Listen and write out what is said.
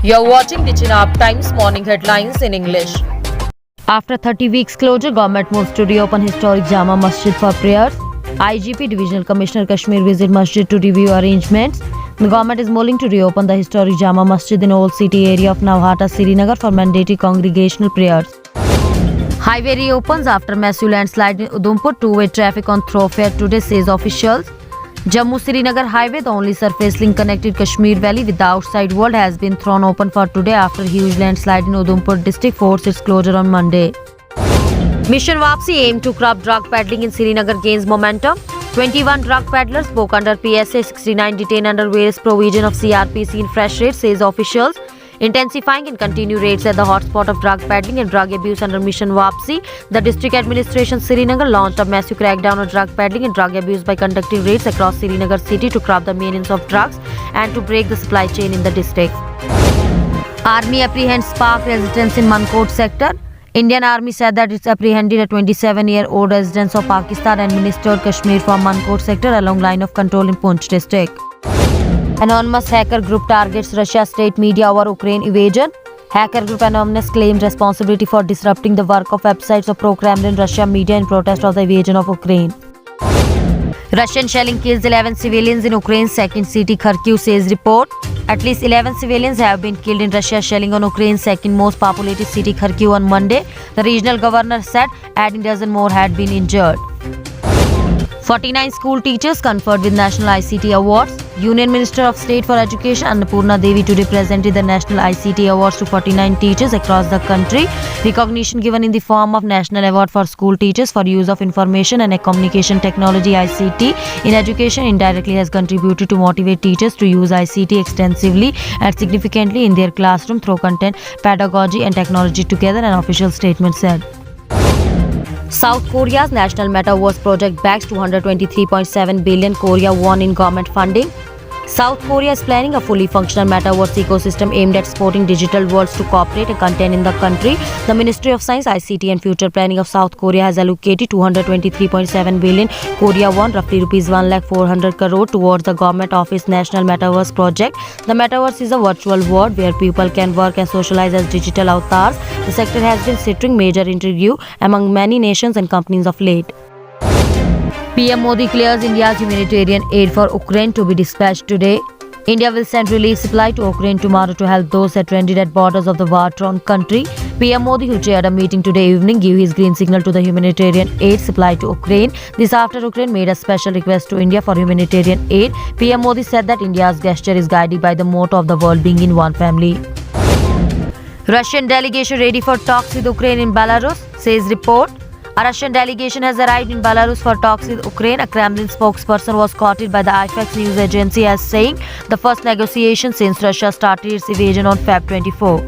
You're watching the Chinab Times morning headlines in English. After 30 weeks closure, government moves to reopen historic Jama Masjid for prayers. IGP Divisional Commissioner Kashmir visit Masjid to review arrangements. The government is mulling to reopen the historic Jama Masjid in Old City area of Navhata, Srinagar for mandatory congregational prayers. Highway reopens after massive landslide in Udhampur. Two-way traffic on Thoroughfare today, says officials. Jammu-Srinagar highway, the only surface link connected Kashmir Valley with the outside world, has been thrown open for today after huge landslide in Udhampur district forced its closure on Monday. Mission Waapsi aim to curb drug peddling in Srinagar gains momentum. 21 drug peddlers spoke under PSA, 69 detained under various provision of CrPC in fresh raids, says officials. Intensifying and continue raids at the hotspot of drug peddling and drug abuse under Mission Waapsi. The District Administration Sringar launched a massive crackdown on drug peddling and drug abuse by conducting raids across Srinagar City to curb the menace of drugs and to break the supply chain in the district. Army apprehends Pak residents in Mankot sector. Indian Army said that it's apprehended a 27-year-old resident of Pakistan and administered Kashmir from Mankot sector along line of control in Poonch district. Anonymous hacker group targets Russia state media over Ukraine invasion. Hacker group Anonymous claimed responsibility for disrupting the work of websites of pro-Kremlin Russia media in protest of the invasion of Ukraine. Russian shelling kills 11 civilians in Ukraine's second city Kharkiv, says report. At least 11 civilians have been killed in Russia's shelling on Ukraine's second most populated city Kharkiv on Monday, the regional governor said, adding dozen more had been injured. 49 school teachers conferred with National ICT Awards. Union Minister of State for Education Annapurna Devi today presented the National ICT Awards to 49 teachers across the country. Recognition given in the form of National Award for School Teachers for use of information and communication technology (ICT) in education indirectly has contributed to motivate teachers to use ICT extensively and significantly in their classroom through content, pedagogy and technology together, an official statement said. South Korea's national metaverse project backs $223.7 billion Korea won in government funding. South Korea is planning a fully functional metaverse ecosystem aimed at supporting digital worlds to cooperate and content in the country. The Ministry of Science, ICT and Future Planning of South Korea has allocated 223.7 billion Korea won, roughly rupees 1,400 crore towards the Government Office National Metaverse project. The metaverse is a virtual world where people can work and socialize as digital avatars. The sector has been stirring major intrigue among many nations and companies of late. PM Modi clears India's humanitarian aid for Ukraine to be dispatched today. India will send relief supply to Ukraine tomorrow to help those stranded at borders of the war-torn country. PM Modi, who chaired a meeting today evening, gave his green signal to the humanitarian aid supply to Ukraine. This after Ukraine made a special request to India for humanitarian aid. PM Modi said that India's gesture is guided by the motto of the world being in one family. Russian delegation ready for talks with Ukraine in Belarus, says report. A Russian delegation has arrived in Belarus for talks with Ukraine. A Kremlin spokesperson was quoted by the IFAX news agency as saying the first negotiation since Russia started its invasion on Feb 24.